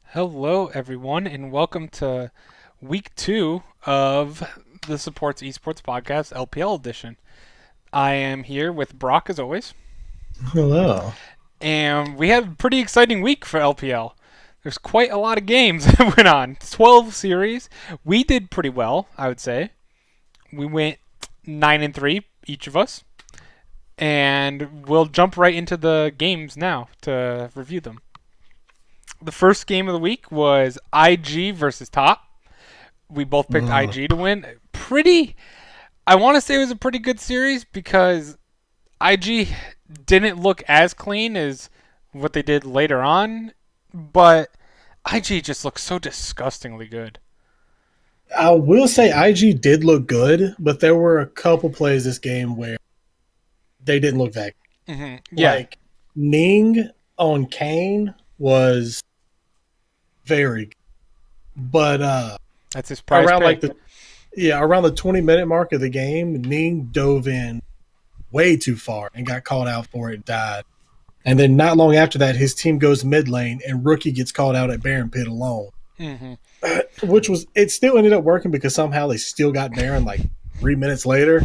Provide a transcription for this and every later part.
Hello, everyone, and welcome to week 2 of the Supports Esports Podcast LPL edition. I am here with Brock, as always, Hello. and we had a pretty exciting week for LPL. There's quite a lot of games that went on. 12 series. We did pretty well, I would say. We went 9-3, each of us, and we'll jump right into the games now to review them. The first game of the week was IG versus Top. We both picked Uh, IG to win. I want to say it was a pretty good series because IG didn't look as clean as what they did later on, but IG just looks so disgustingly good. I will say IG did look good, but there were a couple plays this game where they didn't look that good. Yeah, Like Ning on Kane was very good. But that's his prize around pick. around the 20-minute mark of the game, Ning dove in way too far and got called out for it, died. And then not long after that, his team goes mid lane and Rookie gets called out at Baron Pit alone. hmm Which was it still ended up working because somehow they still got Baron like 3 minutes later.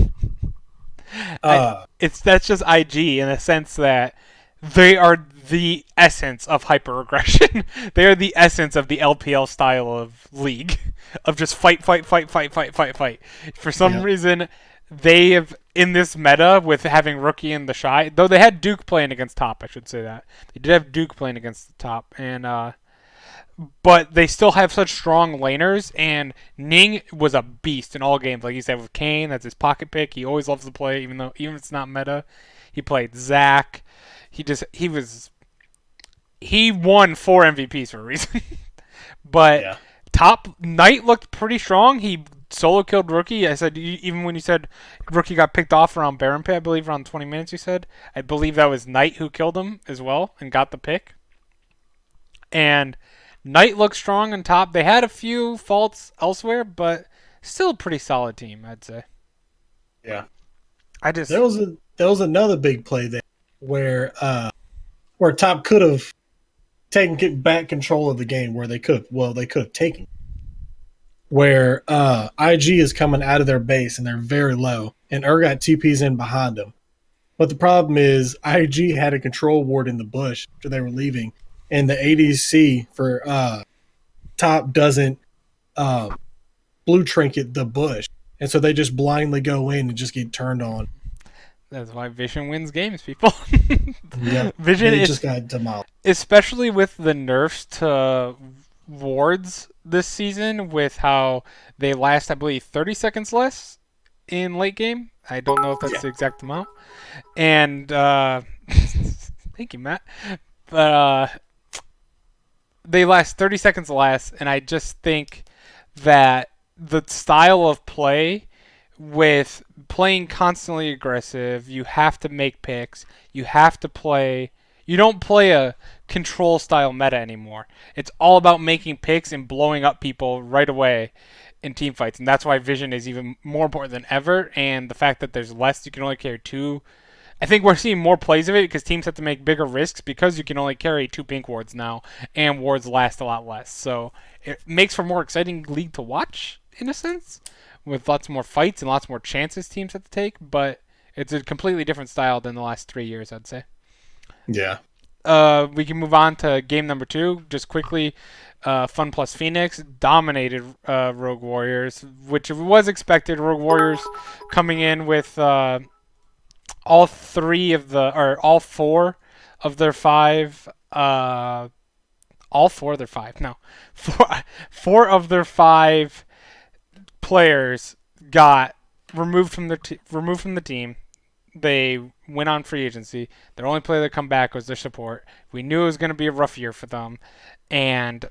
I Uh it's that's just IG in the sense that they are the essence of hyper-aggression. They are the essence of the LPL style of league, of just fight, fight, fight, fight, fight, fight, fight. For some yeah. reason, they have in this meta with having Rookie and the Shy, though they had Duke playing against Top. I should say that they did have Duke playing against the Top, and but they still have such strong laners. And Ning was a beast in all games, like you said with Kane. That's his pocket pick. He always loves to play, even if it's not meta. He played Zac. He won 4 MVPs for a reason. But Yeah. top Knight looked pretty strong. He solo killed Rookie. I said even when you said Rookie got picked off around Baron Pit, I believe around 20 minutes. You said I believe that was Knight who killed him as well and got the pick. And Knight looked strong on top. They had a few faults elsewhere, but still a pretty solid team, I'd say. Yeah. I There just was another big play there where Top could have taken back control of the game where they could have taken where IG is coming out of their base and they're very low and Urgot TP's in behind them. But the problem is IG had a control ward in the bush after they were leaving and the ADC for Top doesn't uh, blue trinket the bush. And so they just blindly go in and just get turned on. that's why Vision wins games, people. Yep. Vision They is just got demolished. especially with the nerfs to wards this season, with how they last, I believe, 30 seconds less in late game. I don't know if that's Yeah. the exact amount. And thank you, Matt. But they last 30 seconds less, and I just think that the style of play with playing constantly aggressive, you have to make picks, you have to play. You don't play a control style meta anymore. It's all about making picks and blowing up people right away in team fights, and that's why Vision is even more important than ever. And the fact that there's less, you can only carry two. I think we're seeing more plays of it because teams have to make bigger risks because you can only carry two pink wards now, and wards last a lot less. So it makes for a more exciting league to watch in a sense, with lots more fights and lots more chances teams have to take. But it's a completely different style than the last 3 years, I'd say. Yeah. We can move on to game number 2 just quickly. Fun Plus Phoenix dominated Rogue Warriors, which was expected. Rogue Warriors coming in with all four of their five. All four of their five. No, four of their five players got removed from the team. They went on free agency. Their only player that come back was their support. We knew it was going to be a rough year for them, and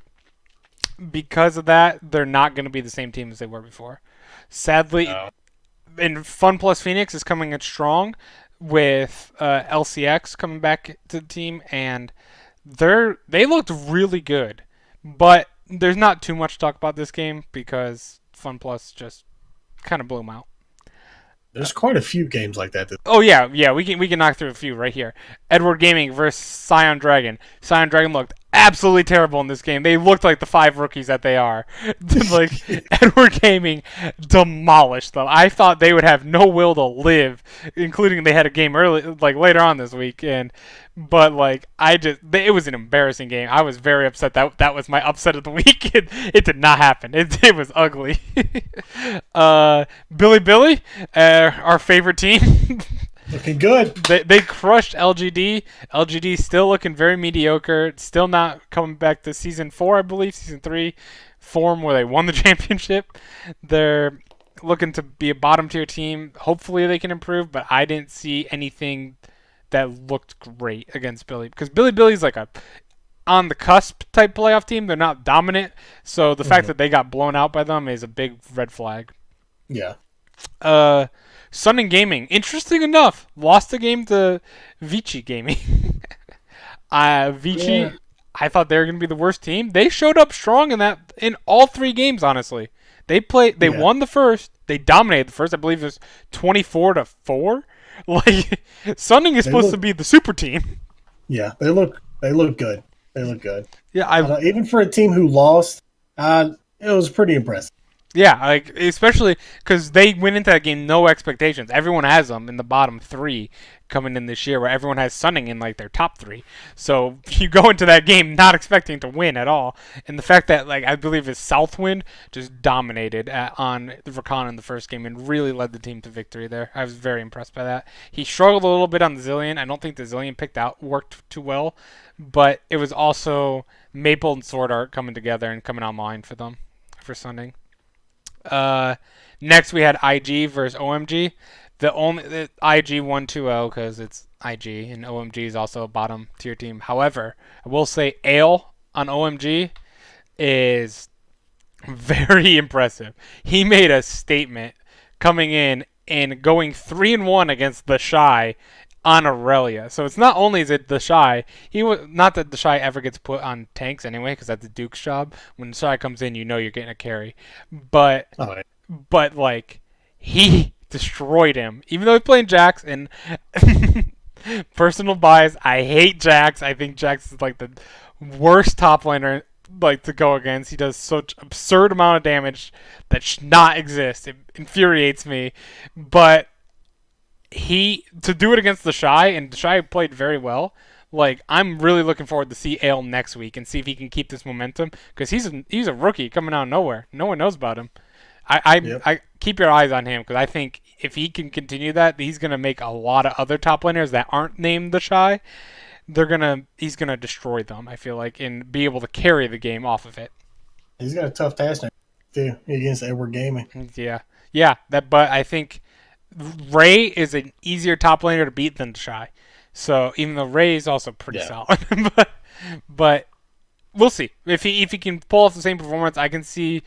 because of that, they're not going to be the same team as they were before. Sadly, No. and Fun Plus Phoenix is coming in strong with LCX coming back to the team, and they looked really good. But there's not too much to talk about this game because Fun Plus just kind of blew them out. There's quite a few games like that. Oh yeah, we can knock through a few right here. Edward Gaming versus Scion Dragon. Scion Dragon looked absolutely terrible in this game. They looked like the 5 rookies that they are. Like Edward Gaming demolished them. I thought they would have no will to live, including they had a game early, like later on this week, and but like it was an embarrassing game. I was very upset that was my upset of the week. It did not happen. It was ugly. Billy, our favorite team. Looking good. They crushed LGD. LGD still looking very mediocre. Still not coming back to season 4, I believe, season 3 form where they won the championship. They're looking to be a bottom tier team. Hopefully they can improve, but I didn't see anything that looked great against Billy because Billy's like a on the cusp type playoff team. They're not dominant, so the fact that they got blown out by them is a big red flag. Yeah. Sun and Gaming, interesting enough, lost the game to Vici Gaming. Vici, Yeah. I thought they were going to be the worst team. They showed up strong in all 3 games. Honestly, they Yeah. won the first. They dominated the first. I believe it was 24-4. Like Sunning is They supposed to look. be the super team. Yeah. They look. They look good. They look good. Yeah, I Even for a team who lost, it was pretty impressive. Yeah, like especially because they went into that game no expectations. Everyone has them in the bottom 3 coming in this year, where everyone has Sunning in like their top 3. So you go into that game not expecting to win at all, and the fact that like I believe his Southwind just dominated on the Rakan in the first game and really led the team to victory there. I was very impressed by that. He struggled a little bit on the Zillion. I don't think the Zillion worked too well, but it was also Maple and Sword Art coming together and coming online for them for Sunning. Next we had IG versus OMG. The IG won 2-0 because it's IG and OMG is also a bottom tier team. However, I will say Ale on OMG is very impressive. He made a statement coming in and going 3-1 against the Shy on Aurelia. So it's not only is it the Shy, he was not that the Shy ever gets put on tanks anyway, because that's the Duke's job. When the Shy comes in, you know you're getting a carry, but Oh, yeah. like he destroyed him, even though he's playing Jax. And personal bias, I hate Jax. I think Jax is like the worst top laner like to go against. He does such absurd amount of damage that should not exist. It infuriates me, but he to do it against the Shy, and the Shy played very well. Like I'm really looking forward to see Ale next week and see if he can keep this momentum because he's a rookie coming out of nowhere. No one knows about him. Yep. I keep your eyes on him because I think if he can continue that, he's gonna make a lot of other top laners that aren't named the Shy. He's gonna destroy them. I feel like and be able to carry the game off of it. He's got a tough task now too against Edward Gaming. Yeah, yeah. But I think Ray is an easier top laner to beat than the Shy. So even though Ray is also pretty solid, but we'll see if he can pull off the same performance. I can see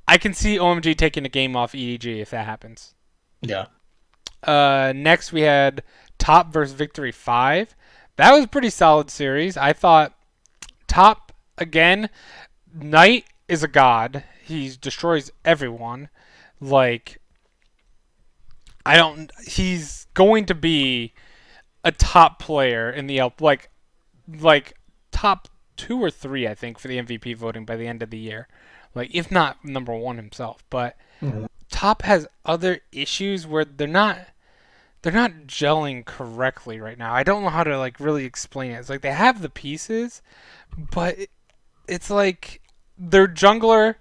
OMG taking a game off EDG if that happens. Yeah. Next we had Top versus Victory 5. That was a pretty solid series. I thought Top again. Knight is a god. He destroys everyone. Like I don't. He's going to be a top player in the like top 2 or 3, I think, for the MVP voting by the end of the year. Like if not number 1 himself, but Mhm. Top has other issues where they're not gelling correctly right now. I don't know how to like really explain it. It's like they have the pieces, but it's like their jungler,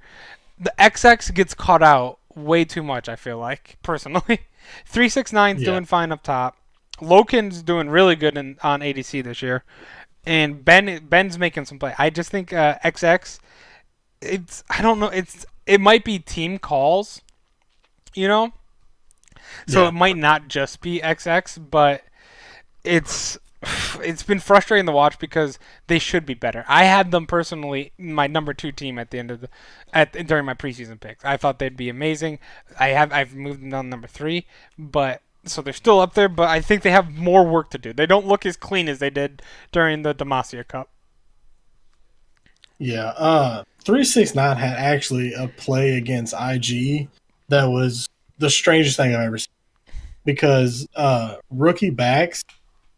the XX gets caught out way too much. I feel like personally, 369's Yeah. doing fine up top. Loken's doing really good on ADC this year, and Ben's making some play. I just think XX, it's I don't know. It might be team calls, you know. So Yeah. it might not just be XX, but it's it's been frustrating to watch because they should be better. I had them personally my number 2 team at the end of during my preseason picks. I thought they'd be amazing. I've moved them down to number 3, but so they're still up there, but I think they have more work to do. They don't look as clean as they did during the Demacia Cup. Yeah. 369 had actually a play against IG that was the strangest thing I've ever seen because rookie backs,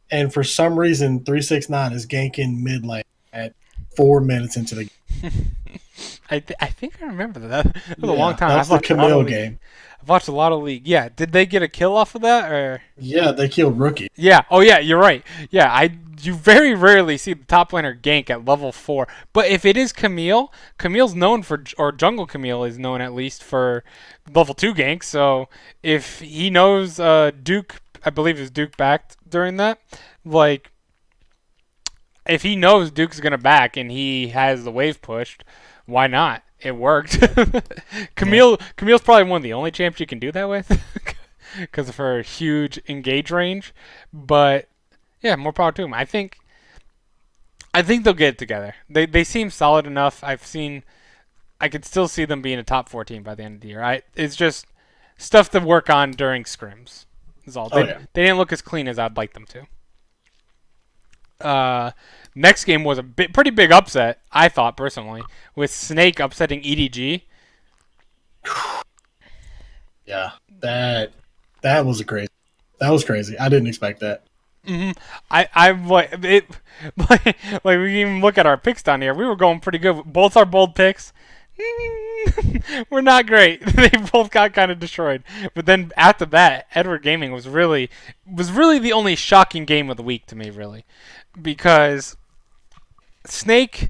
and for some reason 369 is ganking mid lane at 4 minutes into the game. I think I remember that. That was a long Yeah, time. that I've was the watched a lot of Camille league. game. I've watched a lot of league. Yeah, did they get a kill off of that or? Yeah, they killed Rookie. Yeah. Oh yeah, you're right. Yeah, you very rarely see the top laner gank at level 4. But if it is Camille, Camille's known for, or Jungle Camille is known at least for level 2 ganks. So if he knows Duke, I believe it was Duke backed during that, like if he knows Duke's gonna back and he has the wave pushed, why not? It worked. Yeah. Camille's probably one of the only champs you can do that with because of her huge engage range. But yeah, more power to him. I think they'll get it together. They seem solid enough. I could still see them being a top 14 by the end of the year. It's just stuff to work on during scrims. Is all. Oh They yeah. they didn't look as clean as I'd like them to. Uh, Next game was a pretty big upset, I thought personally, with Snake upsetting EDG. Yeah. That was a crazy. That was crazy. I didn't expect that. I'm like it, like we even look at our picks down here. We were going pretty good. Both our bold picks were not great. They both got kind of destroyed. But then after that, Edward Gaming was really the only shocking game of the week to me, really, because Snake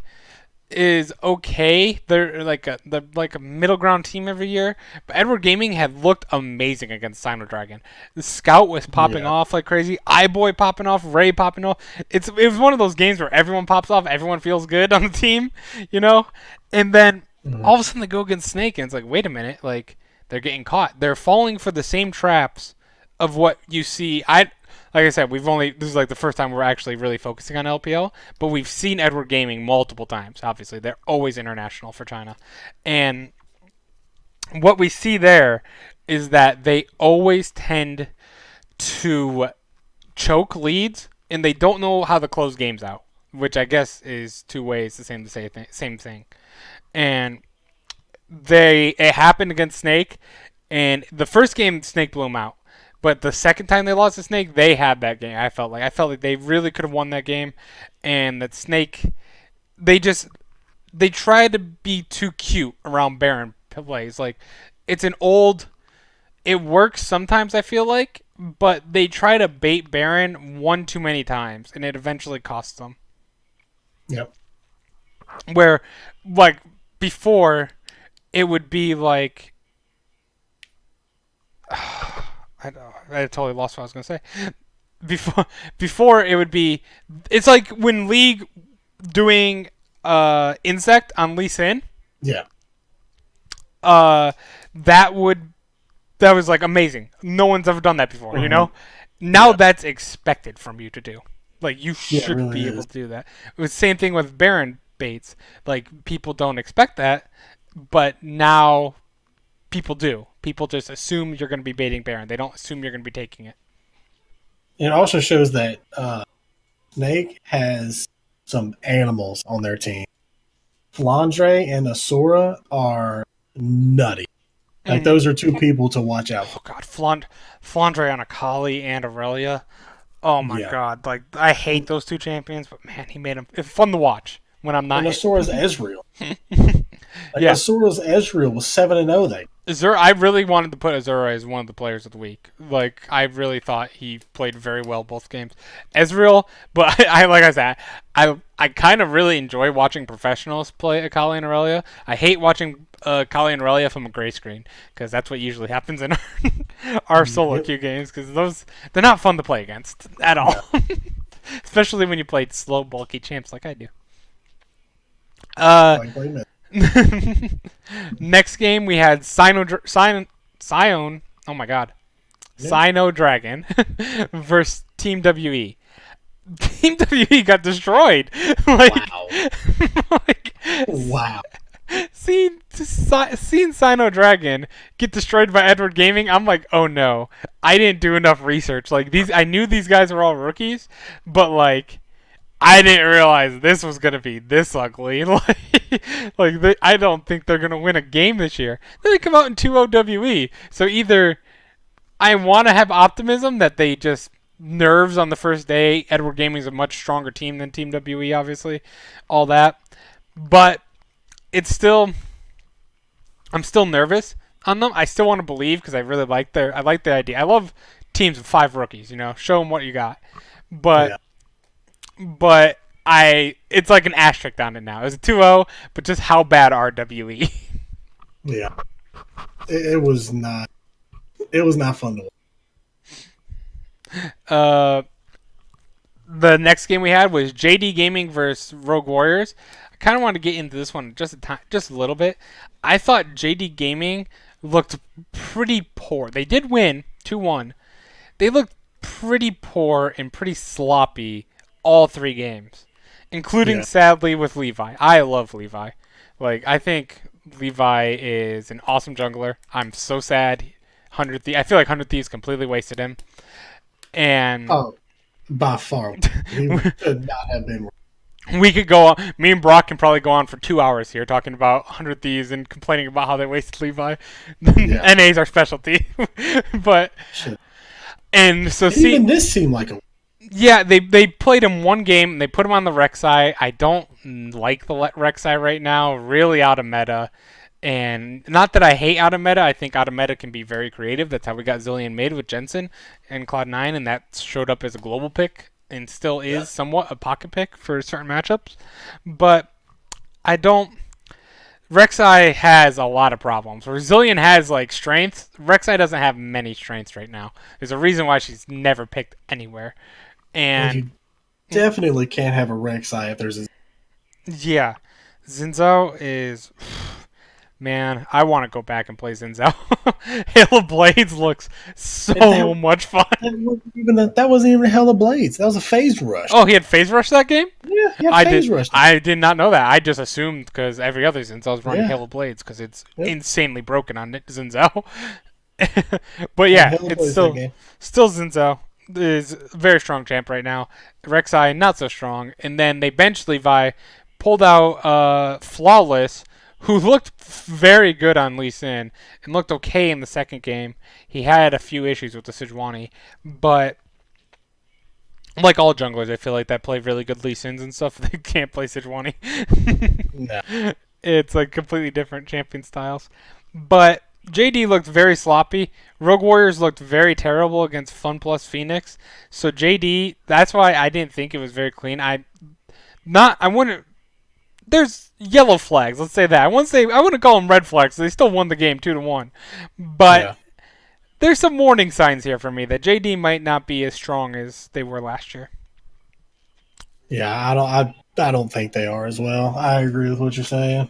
is okay. They're like a middle ground team every year. But Edward Gaming had looked amazing against Sino Dragon. The Scout was popping Yeah. off like crazy. iBoy popping off. Ray popping off. It was one of those games where everyone pops off. Everyone feels good on the team, you know. And then Mhm. all of a sudden they go against Snake, and it's like, wait a minute, like they're getting caught. They're falling for the same traps of what you see. Like I said, this is like the first time we're actually really focusing on LPL, but we've seen Edward Gaming multiple times. Obviously, they're always international for China, and what we see there is that they always tend to choke leads, and they don't know how to close games out, which I guess is two ways the same thing. And it happened against Snake, and the first game Snake blew them out. But the second time they lost to Snake, they had that game. I felt like they really could have won that game, and that Snake, they just they tried to be too cute around Baron plays. Like it's an old, it works sometimes. I feel like, but they try to bait Baron one too many times, and it eventually costs them. Yep. Where, like before, it would be like I totally lost what I was gonna say. Before it would be, it's like when League doing Insect on Lee Sin. Yeah. Uh, that would that was like amazing. No one's ever done that before. You Mhm. know, now Yeah. that's expected from you to do. Like you Yeah. It should really be able is. to do that. It was the same thing with Baron baits. Like people don't expect that, but now people do. People just assume you're going to be baiting Baron. They don't assume you're going to be taking it. It also shows that Snake has some animals on their team. Flandre and Asura are nutty. Like Mm. those are two people to watch out Oh for. god, Flandre on Akali and Aurelia. Oh my Yeah. god, like I hate those two champions, but man, he made them. It's fun to watch when I'm not. And Asura's Ezreal. Like Yeah, Asura's Ezreal was 7-0 that. Azura. I really wanted to put Azura as one of the players of the week. Like I really thought he played very well both games. Ezreal, but I like I said, I kind of really enjoy watching professionals play Akali and Aurelia. I hate watching Akali and Aurelia from a gray screen because that's what usually happens in our solo Yep. queue games because they're not fun to play against at all. No. Especially when you play slow, bulky champs like I do. Uh, Like, wait a minute. Next game we had Sion. Oh my god, Yeah. Sino Dragon versus Team WE. Team WE got destroyed. like, Wow. like Wow. seeing Sino Dragon get destroyed by Edward Gaming. I'm like, oh no, I didn't do enough research. Like I knew these guys were all rookies, but like I didn't realize this was gonna be this ugly. I don't think they're gonna win a game this year. Then they come out in 2-0 WE. So either I want to have optimism that they just nerves on the first day. Edward Gaming is a much stronger team than Team WE, obviously, all that. But it's still, I'm still nervous on them. I still want to believe because I really I like the idea. I love teams with 5 rookies. Show them what you got. But Yeah, but it's like an asterisk on it now. It was a 2-0, but just how bad are WE? yeah. It was not. It was not fun to watch. uh, the next game we had was JD Gaming versus Rogue Warriors. I kind of want to get into this one just a little bit. I thought JD Gaming looked pretty poor. They did win 2-1. They looked pretty poor and pretty sloppy all 3 games, including Yeah. sadly with Levi. I love Levi. I think Levi is an awesome jungler. I'm so sad. I feel like 100 Thieves completely wasted him. And Oh, by far, he could not have been. we could go on. Me and Brock can probably go on for 2 hours here talking about 100 Thieves and complaining about how they wasted Levi. Yeah. NA is our specialty. but Shit. and so And see, even this seemed like a. yeah, they played him 1 game. And they put him on the Rek'Sai. I don't like the Rek'Sai right now. Really out of meta. And not that I hate out of meta. I think out of meta can be very creative. That's how we got Zillion made with Jensen and Cloud9, and that showed up as a global pick and still is somewhat a pocket pick for certain matchups. But I don't. Rek'Sai has a lot of problems. Where Zillion has strengths, Rek'Sai doesn't have many strengths right now. There's a reason why she's never picked anywhere. And you And definitely can't have a Rek'Sai if there's a. yeah, Zinzo is. Man, I want to go back and play Zinzao. Halo Blades looks so much fun. That wasn't even a Hell of Blades. That was a phase rush. Oh, he had phase rush that game? Yeah, he had I phase did. rush. I did not know that. I just assumed because every other Zinzao was running Yeah. Halo Blades because it's Yep. insanely broken on Zinzao. But yeah, Hell of it's Blades that game. still Zinzao is a very strong champ right now. Rek'Sai not so strong, and then they benched Levi, pulled out Flawless, who looked very good on Lee Sin and looked okay in the second game. He had a few issues with the Sejuani, but like all junglers, I feel like that play really good Lee Sins and stuff. They can't play Sejuani. No. It's completely different champion styles. But JD looked very sloppy. Rogue Warriors looked very terrible against Fun Plus Phoenix. So JD, that's why I didn't think it was very clean. I wouldn't. There's yellow flags. Let's say that. I wouldn't call them red flags. They still won the game 2-1. But Yeah. there's some warning signs here for me that JD might not be as strong as they were last year. Yeah, I don't think they are as well. I agree with what you're saying.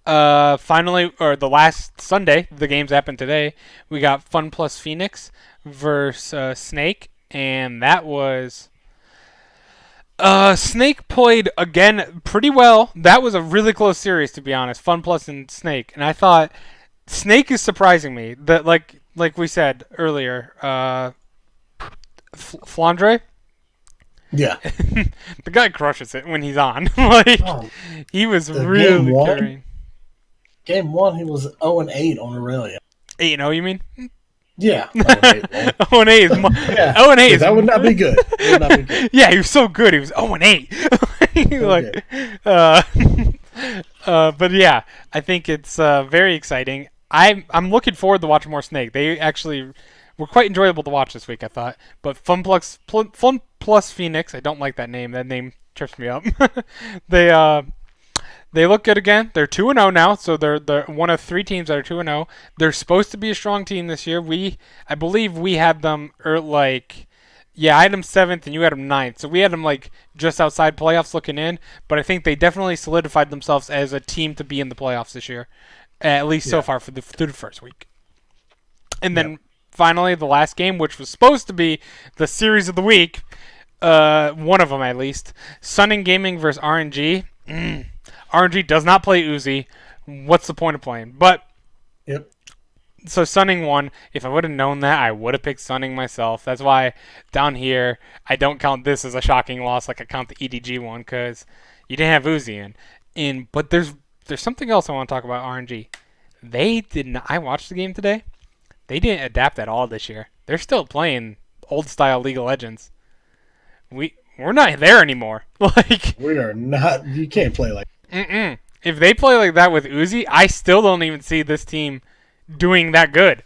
Finally, or the last Sunday, the games happened today. We got Fun Plus Phoenix versus Snake, and that was. Snake played again pretty well. That was a really close series, to be honest. Fun Plus and Snake, and I thought Snake is surprising me. That like we said earlier, Flandre, Yeah. the guy crushes it when he's on. Oh, He was the really game one? carrying. game 1, he was 0-8 on Aurelia. 8-0, you mean? Yeah. 0-8. 0-8 is Yeah. 0-8 is That would not be good. That would not be good. Yeah, he was so good. He was 0-8. But yeah, I think it's very exciting. I'm looking forward to watching more Snake. They actually were quite enjoyable to watch this week, I thought. But Fun Plus Phoenix, I don't like that name. That name trips me up. They look good again. They're 2-0 now, so they're one of 3 teams that are 2-0. They're supposed to be a strong team this year. I believe we had them I had them 7th and you had them 9th. So we had them just outside playoffs looking in, but I think they definitely solidified themselves as a team to be in the playoffs this year, at least so far through the first week. And then finally the last game, which was supposed to be the series of the week, one of them at least, Sunning Gaming versus RNG. RNG does not play Uzi. What's the point of playing? But Yep. so Sunning won. If I would have known that, I would have picked Sunning myself. That's why down here I don't count this as a shocking loss like I count the EDG one because you didn't have Uzi in. But there's something else I want to talk about RNG. They did not. I watched the game today. They didn't adapt at all this year. They're still playing old style League of Legends. We're not there anymore. Like, We are not. You can't play like. if they play like that with Uzi, I still don't even see this team doing that good.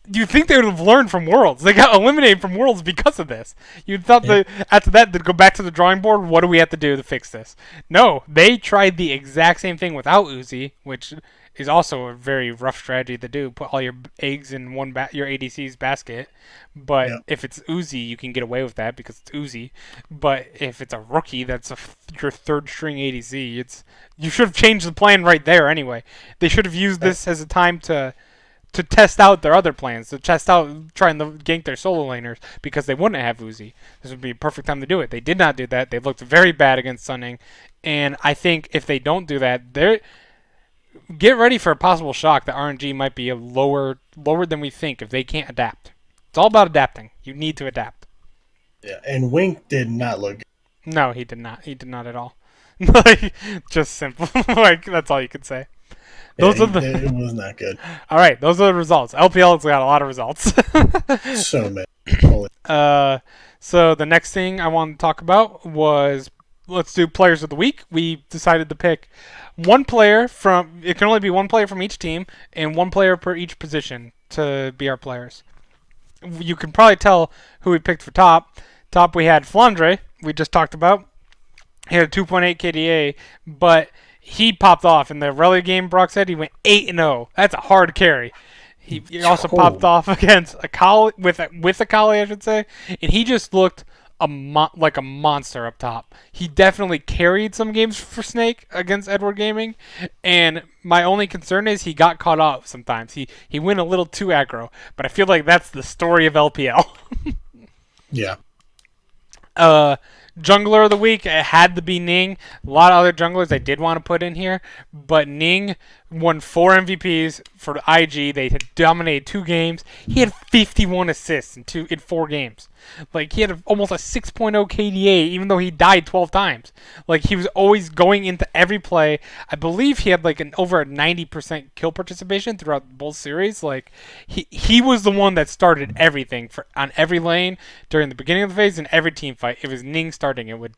You think they would have learned from Worlds? They got eliminated from Worlds because of this. You thought that after that they'd go back to the drawing board. What do we have to do to fix this? No, they tried the exact same thing without Uzi, which is also a very rough strategy to do. Put all your eggs in your ADC's basket. But if it's Uzi, you can get away with that because it's Uzi. But if it's a rookie that's your third string ADC, you should have changed the plan right there anyway. They should have used this as a time to test out their other plans, to test out trying to gank their solo laners because they wouldn't have Uzi. This would be a perfect time to do it. They did not do that. They looked very bad against Sunning, and I think if they don't do that, get ready for a possible shock that RNG might be lower than we think if they can't adapt. It's all about adapting. You need to adapt. Yeah, and Wink did not look good. No, he did not. He did not at all. Like, just simple. Like, that's all you could say. It was not good. All right, those are the results. LPL's got a lot of results. So many. So the next thing I wanted to talk about was let's do players of the week. We decided to pick one player from. It can only be one player from each team and one player per each position to be our players. You can probably tell who we picked for top. Top we had Flandre. We just talked about. He had a 2.8 KDA, but he popped off in the rally game. Brock said he went 8-0. That's a hard carry. He also popped off against Akali with Akali, I should say, and he just looked like a monster up top. He definitely carried some games for Snake against Edward Gaming, and my only concern is he got caught up sometimes. He went a little too aggro, but I feel like that's the story of LPL. Yeah. Jungler of the week, it had to be Ning. A lot of other junglers I did want to put in here, but Ning won 4 MVPs for the IG. They had dominated 2 games. He had 51 assists in 4 games. Like, he had almost a 6.0 KDA, even though he died 12 times. Like, he was always going into every play. I believe he had like over a 90% kill participation throughout both series. Like, he was the one that started everything on every lane during the beginning of the phase and every team fight. It was Ning starting it with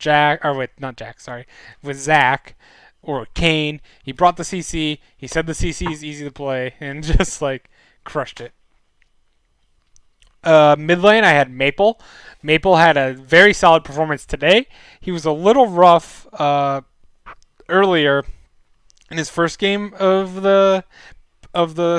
with Zach or Kane. He brought the CC. He said the CC is easy to play and just like crushed it. Mid lane, I had Maple. Maple had a very solid performance today. He was a little rough earlier in his first game of the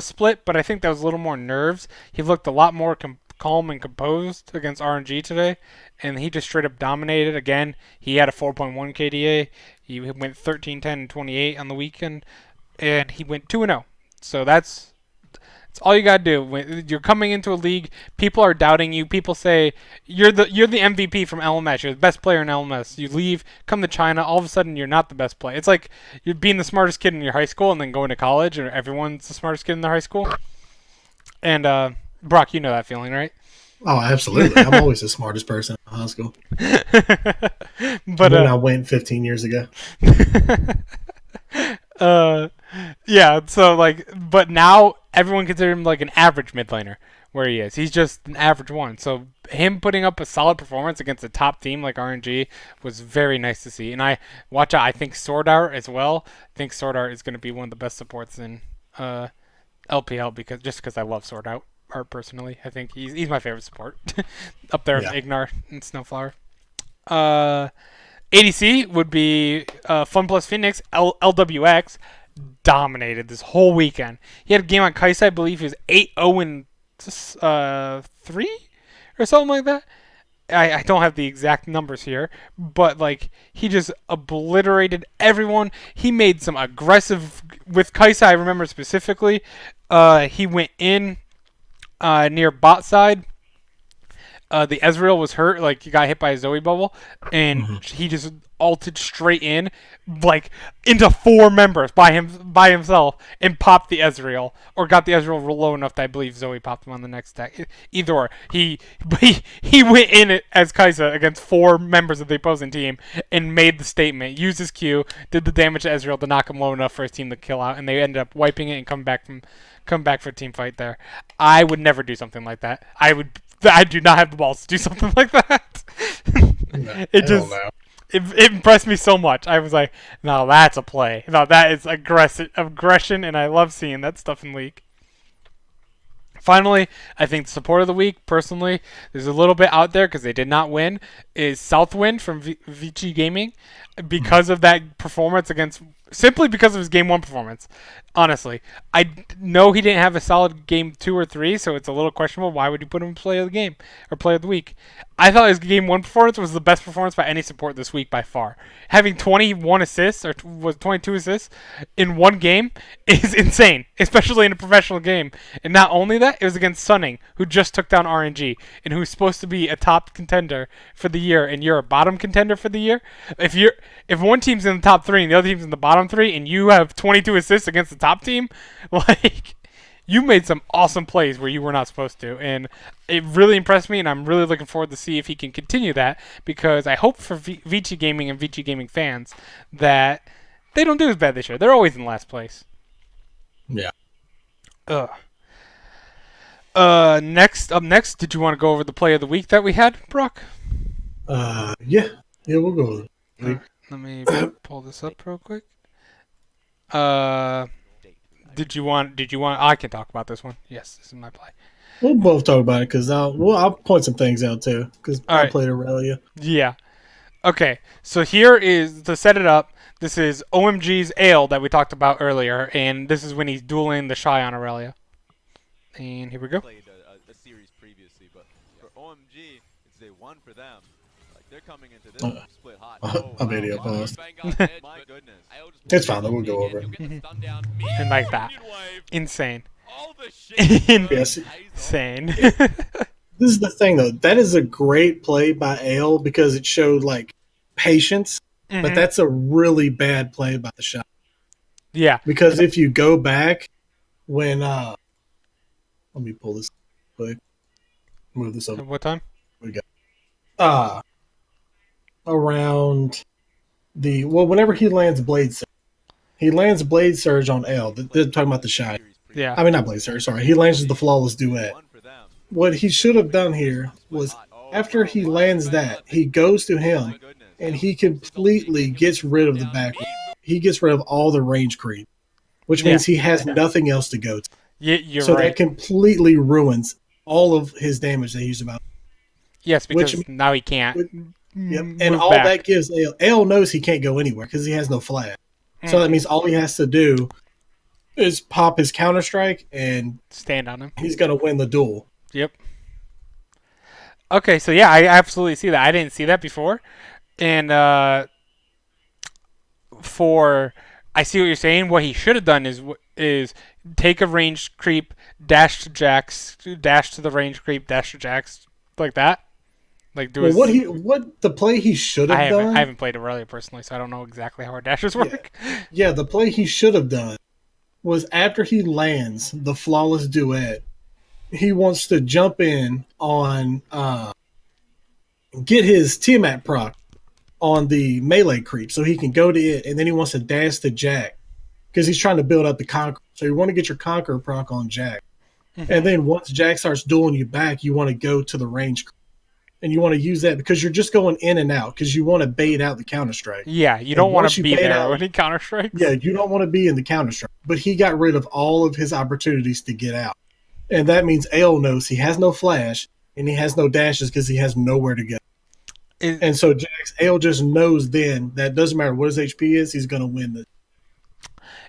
split, but I think that was a little more nerves. He looked a lot more calm and composed against RNG today, and he just straight up dominated. Again, he had a 4.1 KDA. He went 13, 10, and 28 on the weekend, and he went 2-0. So that's all you gotta do. When you're coming into a league, people are doubting you. People say you're the MVP from LMS. You're the best player in LMS. You leave, come to China, all of a sudden you're not the best player. It's like you're being the smartest kid in your high school and then going to college, and everyone's the smartest kid in their high school. And Brock, you know that feeling, right? Oh, absolutely. I'm always the smartest person in high school. But when I went 15 years ago. Yeah, so but now everyone considers him like an average mid laner where he is. He's just an average one. So him putting up a solid performance against a top team like RNG was very nice to see. And I think Sword Art as well. I think Sword Art is going to be one of the best supports in LPL because I love Sword Art personally. I think he's my favorite support up there with Ignar and Snowflower. ADC would be Fun Plus Phoenix. LWX dominated this whole weekend. He had a game on Kai'Sa, I believe he was 8-0-3 or something like that. I don't have the exact numbers here, but like he just obliterated everyone. He made some aggressive with Kai'Sa. I remember specifically, he went in near bot side. The Ezreal was hurt, like he got hit by a Zoe bubble, and he just ulted straight in, like into 4 members by himself, and popped the Ezreal, or got the Ezreal low enough that I believe Zoe popped him on the next deck. Either or, he went in it as Kai'Sa against 4 members of the opposing team and made the statement, used his Q, did the damage to Ezreal to knock him low enough for his team to kill out, and they ended up wiping it and come back for a team fight there. I would never do something like that. I would I do not have the balls to do something like that. No, It hell just no. it impressed me so much. I was like, no, that's a play. No, that is aggression, and I love seeing that stuff in League. Finally, I think the support of the week, personally, there's a little bit out there because they did not win, is Southwind from Vici Gaming because of that performance against, simply because of his game 1 performance. Honestly, I know he didn't have a solid game 2 or 3, so it's a little questionable. Why would you put him in play of the game or play of the week? I thought his game 1 performance was the best performance by any support this week by far. Having 21 assists or was 22 assists in one game is insane, especially in a professional game. And not only that, it was against Sunning, who just took down RNG and who's supposed to be a top contender for the year, and you're a bottom contender for the year. If one team's in the top 3 and the other team's in the bottom 3, and you have 22 assists against the top team, like, you made some awesome plays where you were not supposed to, and it really impressed me, and I'm really looking forward to see if he can continue that, because I hope for Vici Gaming and Vici Gaming fans that they don't do as bad this year. They're always in last place. Yeah. Ugh. Next, did you want to go over the play of the week that we had, Brock? Yeah. Yeah, we'll go with it. Let me pull this up real quick. Did you want? I can talk about this one. Yes, this is my play. We'll both talk about it because I'll point some things out too because I right. played Aurelia. Yeah. Okay. So here is to set it up. This is OMG's Ale that we talked about earlier, and this is when he's dueling the Shy on Aurelia. And here we go. Played a series previously, but for OMG, it's day 1 for them. Like, they're coming into this split hot. A video paused. My goodness. It's fine, though. We'll go over it. And like that. Insane. Yes. Insane. This is the thing, though. That is a great play by Ale because it showed, like, patience, but that's a really bad play by the Shot. Yeah. Because if you go back when, let me pull this quick. Move this over. What time? We go. Around whenever he lands Blade Surge. He lands Blade Surge on L. They're talking about the Shy. Yeah. I mean, not Blade Surge, sorry. He lands the Flawless Duet. What he should have done here was after he lands that, he goes to him and he completely gets rid of the back. He gets rid of all the range creep, which means he has nothing else to go to. Yeah, you're so right. that completely ruins all of his damage that he's about. Yes, because now he can't. Yep. And all back. That gives Ale. Ale knows he can't go anywhere because he has no flash. So that means all he has to do is pop his Counter-Strike and stand on him. He's going to win the duel. Yep. Okay, so yeah, I absolutely see that. I didn't see that before. And I see what you're saying. What he should have done is take a range creep, dash to Jax, dash to the range creep, dash to Jax, like that. Like what the play he should have done. I haven't played Aurelia personally, so I don't know exactly how our dashes work. Yeah, the play he should have done was after he lands the Flawless Duet, he wants to jump in on get his Tiamat proc on the melee creep so he can go to it, and then he wants to dash to Jack because he's trying to build up the Conqueror. So you want to get your Conqueror proc on Jack. And then once Jack starts dueling you back, you want to go to the range creep. And you want to use that because you're just going in and out because you want to bait out the Counter-Strike. Yeah, you don't want to be there when he Counter-Strikes. Yeah, you don't want to be in the Counter-Strike. But he got rid of all of his opportunities to get out. And that means Ale knows he has no flash and he has no dashes because he has nowhere to go. And so Ale just knows then that doesn't matter what his HP is, he's going to win this.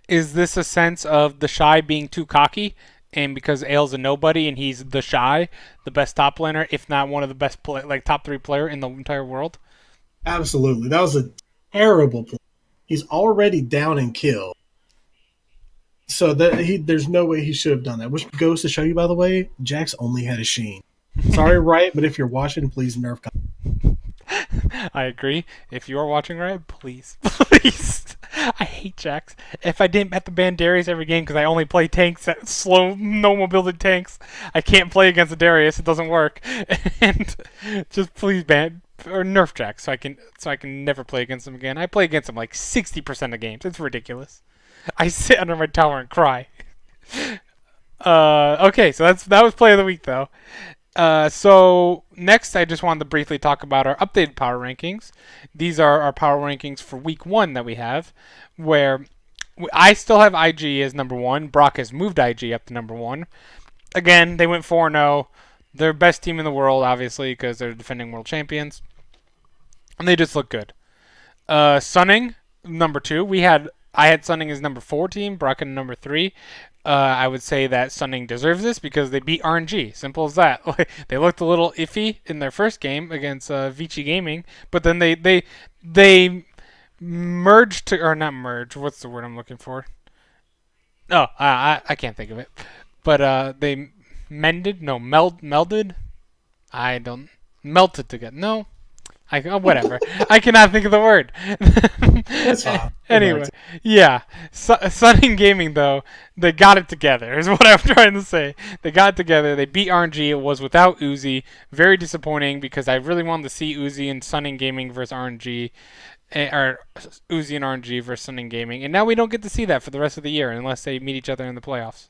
Is this a sense of the Shy being too cocky? And because Ale's a nobody and he's the Shy, the best top laner, if not one of the best top 3 player in the entire world? Absolutely. That was a terrible play. He's already down in kill. So there's no way he should have done that. Which goes to show you, by the way, Jax only had a Sheen. Sorry, Riot, but if you're watching, please nerf. I agree. If you are watching, Riot, please. I hate Jax. If I didn't have to ban Darius every game because I only play tanks that slow, no mobility tanks, I can't play against a Darius. It doesn't work. And just please ban or nerf Jax so I can never play against him again. I play against him like 60% of games. It's ridiculous. I sit under my tower and cry. Okay, so that was play of the week though. So next, I just wanted to briefly talk about our updated power rankings. These are our power rankings for week 1 that we have, where I still have IG as number 1. Brock has moved IG up to number 1. Again, they went 4-0. They're best team in the world, obviously, because they're defending world champions, and they just look good. Sunning, number 2. I had Sunning as number 4 team, Brock in number 3. I would say that Sunning deserves this because they beat RNG. Simple as that. They looked a little iffy in their first game against Vici Gaming, but then they merged to, or not merge. What's the word I'm looking for? Oh, I can't think of it. But they melded. I don't melted together. No, whatever. I cannot think of the word. That's fine. Anyway, yeah. Sunning Gaming, though, they got it together, is what I'm trying to say. They got it together. They beat RNG. It was without Uzi. Very disappointing because I really wanted to see Uzi and Sunning Gaming versus RNG. Or Uzi and RNG versus Sunning Gaming. And now we don't get to see that for the rest of the year unless they meet each other in the playoffs.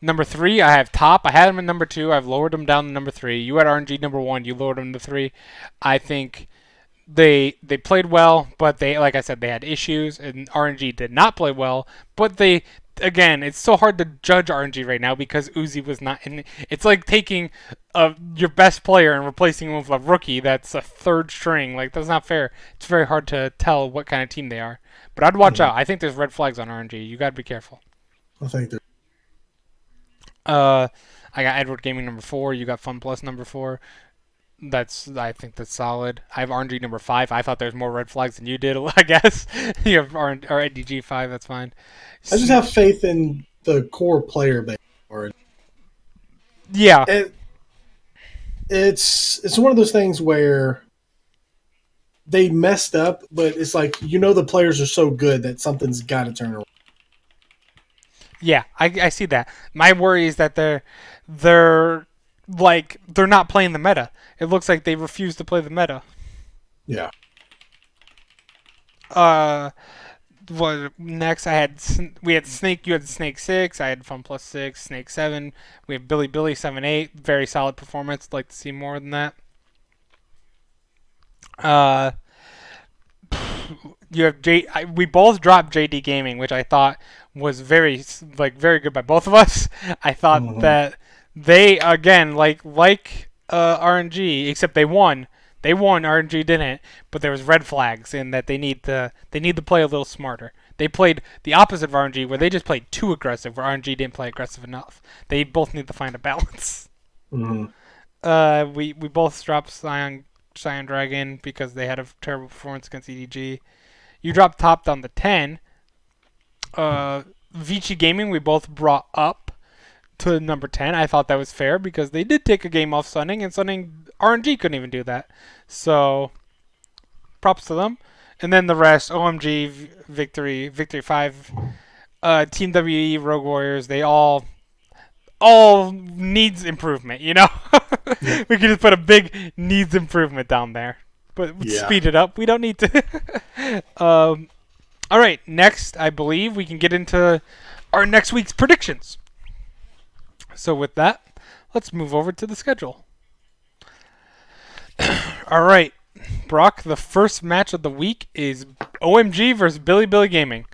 Number 3, I have Top. I had him at number 2. I've lowered him down to number 3. You had RNG number 1. You lowered him to 3. I think they played well, but they, like I said, they had issues, and RNG did not play well. But they, again, it's so hard to judge RNG right now because Uzi was not in. It's like taking your best player and replacing him with a rookie that's a third string. Like, that's not fair. It's very hard to tell what kind of team they are. But I'd watch out. I think there's red flags on RNG. You got to be careful. I think that. I got Edward Gaming number 4. You got Fun Plus number 4. I think that's solid. I have RNG number 5. I thought there was more red flags than you did, I guess. You have IDG 5. That's fine. I just have faith in the core player base. Yeah. It's one of those things where they messed up, but it's like, the players are so good that something's got to turn around. Yeah, I see that. My worry is that they're not playing the meta. It looks like they refuse to play the meta. Yeah. What next? We had Snake. You had Snake 6. I had Fun Plus 6. Snake 7. We have Billy 7-8. Very solid performance. Like to see more than that. You have we both dropped JD Gaming, which I thought was very good by both of us. I thought that they, again, like RNG, except they won. They won. RNG didn't, but there was red flags in that they need to play a little smarter. They played the opposite of RNG, where they just played too aggressive, where RNG didn't play aggressive enough. They both need to find a balance. We both dropped Cyan Dragon because they had a terrible performance against EDG. You dropped Top down to 10. Vici Gaming, we both brought up to number 10. I thought that was fair because they did take a game off Sunning, and Sunning RNG couldn't even do that. So, props to them. And then the rest, OMG, Victory 5, Team WE, Rogue Warriors, they all needs improvement, We could just put a big needs improvement down there. But speed it up. We don't need to. All right, next, I believe we can get into our next week's predictions. So with that, let's move over to the schedule. All right, Brock, the first match of the week is OMG versus Billy Gaming.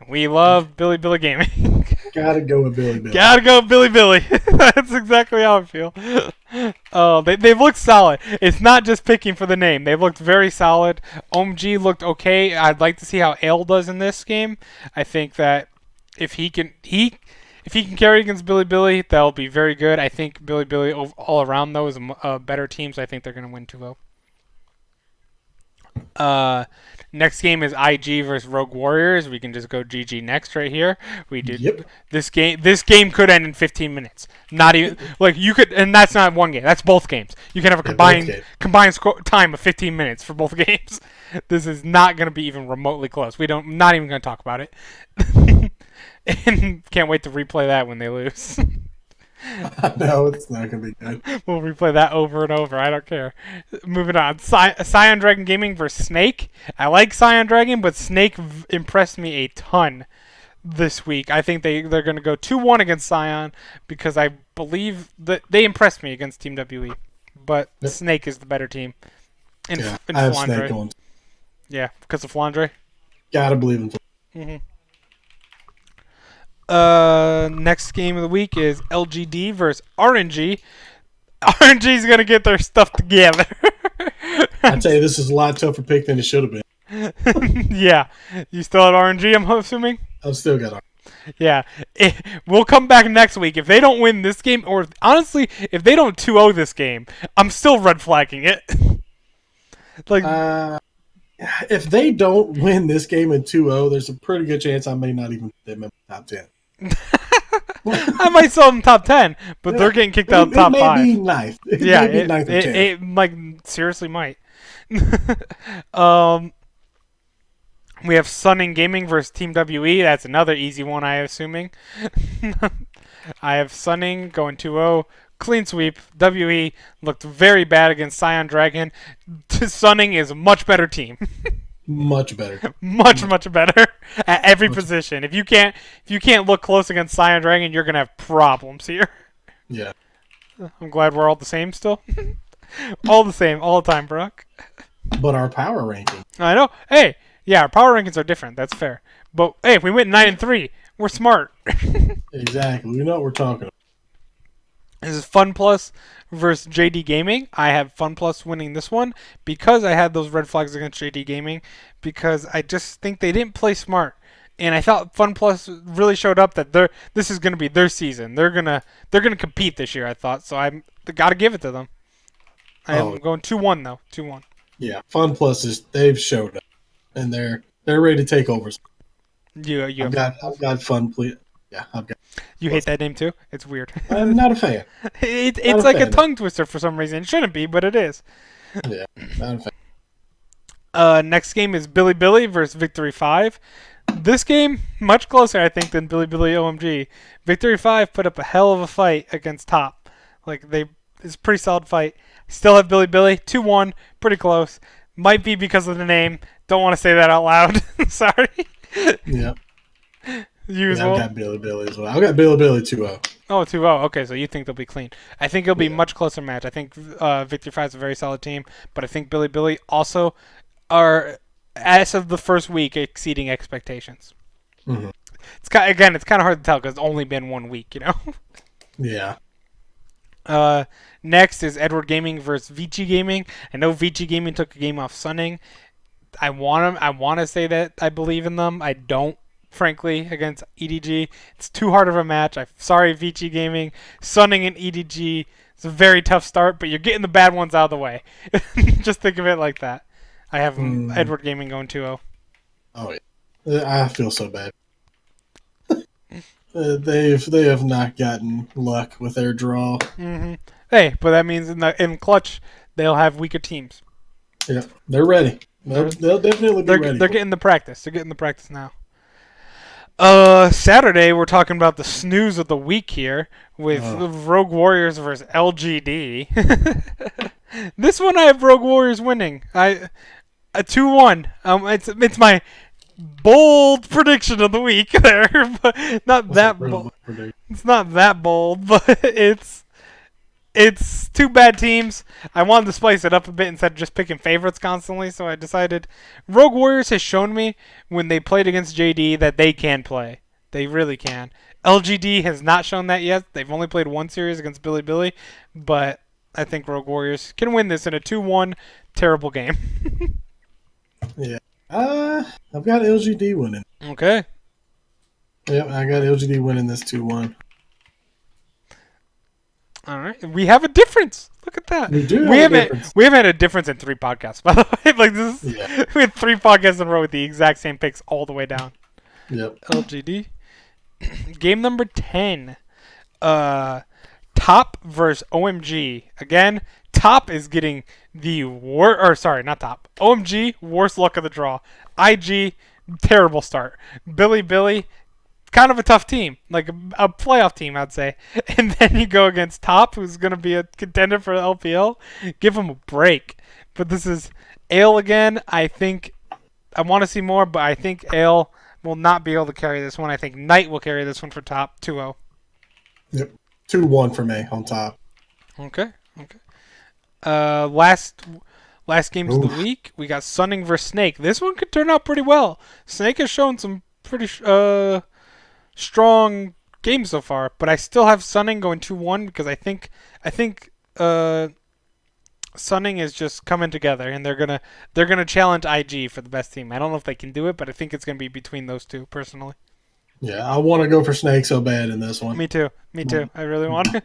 We love Billy Gaming. Gotta go with Billy. Gotta go with Billy. That's exactly how I feel. Oh, they've looked solid. It's not just picking for the name. They've looked very solid. OMG looked okay. I'd like to see how Ale does in this game. I think that if he can carry against Billy, that'll be very good. I think Billy all around, though, is a better team, so I think they're going to win 2-0. Next game is IG versus Rogue Warriors. We can just go GG next right here. We did this game. This game could end in 15 minutes. Not even you could, and that's not one game. That's both games. You can have a combined time of 15 minutes for both games. This is not going to be even remotely close. Not even going to talk about it. And can't wait to replay that when they lose. No, it's not going to be good. We'll replay that over and over. I don't care. Moving on. Cyan Dragon Gaming versus Snake. I like Cyan Dragon, but Snake impressed me a ton. this week. I think they're going to go 2-1 against Scion because I believe that they impressed me against Team WE. But Yep. Snake is the better team. In I have Flandre. Snake going. Yeah, because of Flandre. Gotta believe in. Next game of the week is LGD versus RNG. RNG's going to get their stuff together. I tell you, this is a lot tougher pick than it should have been. Yeah. You still at RNG, I'm assuming? I've still got. Yeah. We'll come back next week. If they don't win this game, or honestly, if they don't 2-0 this game, I'm still red flagging it. If they don't win this game in 2-0, there's a pretty good chance I may not even put them in the top 10. I might sell them top 10, but they're getting kicked out of top 5. It may be ninth. It may be ninth or 10th. It seriously might. We have Sunning Gaming versus Team WE. That's another easy one, I am assuming. I have Sunning going 2-0. Clean sweep. WE looked very bad against Scion Dragon. Sunning is a much better team. Much better. Much better at every position. If you can't look close against Scion Dragon, you're gonna have problems here. Yeah. I'm glad we're all the same still. All the same, all the time, Brock. But our power ranking. I know. Hey, yeah, our power rankings are different. That's fair. But hey, if we went 9-3, we're smart. Exactly. We know what we're talking about. This is Fun Plus versus JD Gaming. I have Fun Plus winning this one because I had those red flags against JD Gaming because I just think they didn't play smart. And I thought Fun Plus really showed up that this is going to be their season. They're gonna compete this year, I thought. So I got to give it to them. I'm going 2-1 though. 2-1. Yeah, Fun Plus they've showed up and they're ready to take over. I've got Fun Plus. Yeah, I've got. You hate that name too? It's weird. I'm not a fan. It's like a tongue twister for some reason. It shouldn't be, but it is. Yeah, not a fan. Next game is Billy Billy versus Victory 5. This game, much closer, I think, than Billy Billy OMG. Victory 5 put up a hell of a fight against Top. It's a pretty solid fight. Still have Billy Billy, 2-1, pretty close. Might be because of the name. Don't want to say that out loud. Sorry. Yeah. I've got Billy Billy as well. I've got Billy Billy 2-0. Oh, 2-0. Okay, so you think they'll be clean. I think it'll be a much closer match. I think Victory 5 is a very solid team, but I think Billy Billy also are, as of the first week, exceeding expectations. Mm-hmm. It's kind of hard to tell because it's only been 1 week, you know? Yeah. Next is Edward Gaming versus Vici Gaming. I know Vici Gaming took a game off Sunning. I want to say that I believe in them. I don't. Frankly, against EDG, it's too hard of a match. I'm sorry, Vici Gaming. Sunning and EDG, it's a very tough start, but you're getting the bad ones out of the way. Just think of it like that. I have Edward Gaming going 2-0. Oh yeah, I feel so bad. They have not gotten luck with their draw. Mm-hmm. Hey, but that means in clutch they'll have weaker teams. Yeah, they're ready. They'll definitely be ready. They're getting the practice. They're getting the practice now. Saturday, we're talking about the snooze of the week here with Rogue Warriors versus LGD. This one I have Rogue Warriors winning. A 2-1. It's my bold prediction of the week there, but not that bold. It's not that bold, but it's two bad teams. I wanted to spice it up a bit instead of just picking favorites constantly, so I decided Rogue Warriors has shown me when they played against JD that they can play. They really can. LGD has not shown that yet. They've only played one series against Billy Billy, but I think Rogue Warriors can win this in a 2-1 terrible game. Yeah. I've got LGD winning. Okay. Yep, I got LGD winning this 2-1. All right, we have a difference. Look at that. We do. We haven't had a difference in 3 podcasts, by the way. We had 3 podcasts in a row with the exact same picks all the way down. Yep. LGD. Game number 10. Top versus OMG. Again, Top is getting the worst. Or sorry, not Top. OMG, worst luck of the draw. IG, terrible start. Billy. Kind of a tough team, like a playoff team, I'd say. And then you go against Top, who's going to be a contender for the LPL. Give them a break. But this is Ale again. I think I want to see more, but I think Ale will not be able to carry this one. I think Knight will carry this one for top 2-0. Yep. 2-1 for me on top. Okay. Last games of the Oof. week, we got Sunning versus Snake. This one could turn out pretty well. Snake has shown some pretty strong games so far, but I still have Sunning going 2-1 because I think Sunning is just coming together, and they're gonna challenge IG for the best team. I don't know if they can do it, but I think it's gonna be between those two personally. Yeah, I want to go for Snake so bad in this one. Me too. I really want to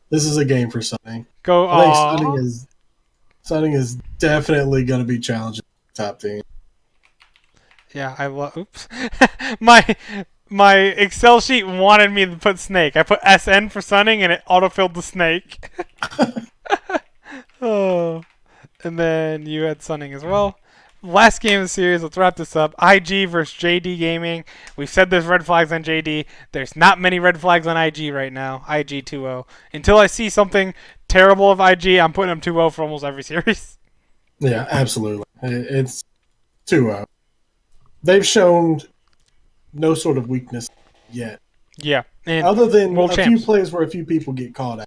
This is a game for Sunning. go. I think Aw. Sunning is definitely going to be challenging the top team. Yeah, I love. Oops, my Excel sheet wanted me to put Snake. I put SN for Sunning, and it autofilled the Snake. Oh, and then you had Sunning as well. Last game of the series. Let's wrap this up. IG versus JD Gaming. We've said there's red flags on JD. There's not many red flags on IG right now. IG 2-0. Until I see something terrible of IG, I'm putting them 2-0 for almost every series. Yeah, absolutely. It's 2-0. They've shown no sort of weakness yet. Yeah, and Other than world a champs. few plays where a few people get caught out.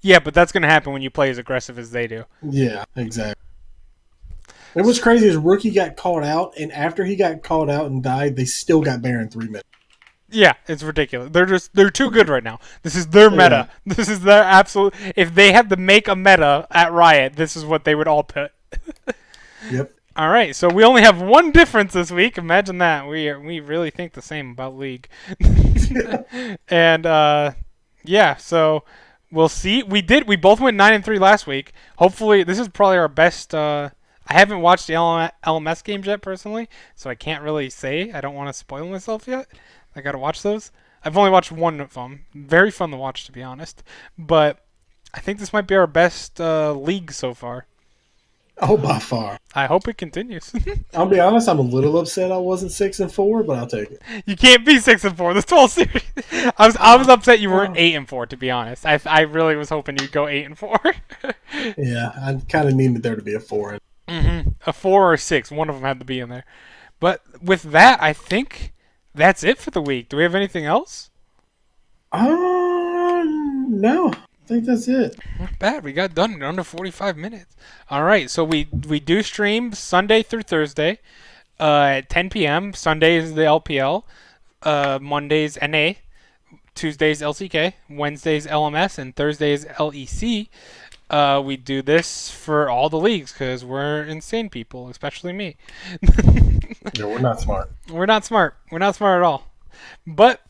Yeah, but that's going to happen when you play as aggressive as they do. Yeah, exactly. And what's crazy is Rookie got caught out, and after he got caught out and died, they still got Baron 3 minutes. Yeah, it's ridiculous. They're too good right now. This is their meta. Yeah. This is their absolute. If they had to make a meta at Riot, this is what they would all put. Yep. All right, so we only have one difference this week. Imagine that. We really think the same about League. And yeah, so we'll see. We both went 9-3 last week. Hopefully, this is probably our best. I haven't watched the LMS games yet personally, so I can't really say. I don't want to spoil myself yet. I got to watch those. I've only watched one of them. Very fun to watch, to be honest. But I think this might be our best league so far. Oh, by far. I hope it continues. I'll be honest, I'm a little upset I wasn't 6-4, but I'll take it. You can't be 6-4 this whole series. I was upset you weren't 8-4, to be honest. I really was hoping you'd go 8-4. Yeah, I kind of needed there to be a 4. A 4 or 6, one of them had to be in there. But with that, I think that's it for the week. Do we have anything else? No. I think that's it. Not bad. We got done in under 45 minutes. All right, so we do stream Sunday through Thursday at 10 p.m. Sunday is the LPL. Mondays NA. Tuesdays LCK. Wednesdays LMS. And Thursdays LEC. We do this for all the leagues because we're insane people, especially me. No, we're not smart. We're not smart. We're not smart at all. But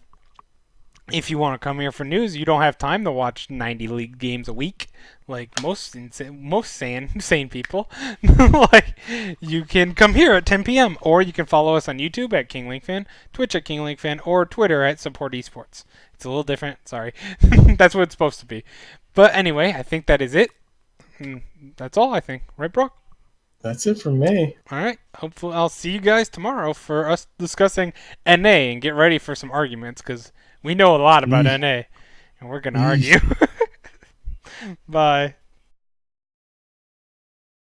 if you want to come here for news, you don't have time to watch 90 league games a week like most sane people. Like, you can come here at 10 p.m. or you can follow us on YouTube at King Link Fan, Twitch at King Link Fan, or Twitter at Support Esports. It's a little different. Sorry. That's what it's supposed to be. But anyway, I think that is it. That's all, I think. Right, Brock? That's it from me. All right. Hopefully, I'll see you guys tomorrow for us discussing NA and get ready for some arguments because we know a lot about NA and we're going to argue. Bye.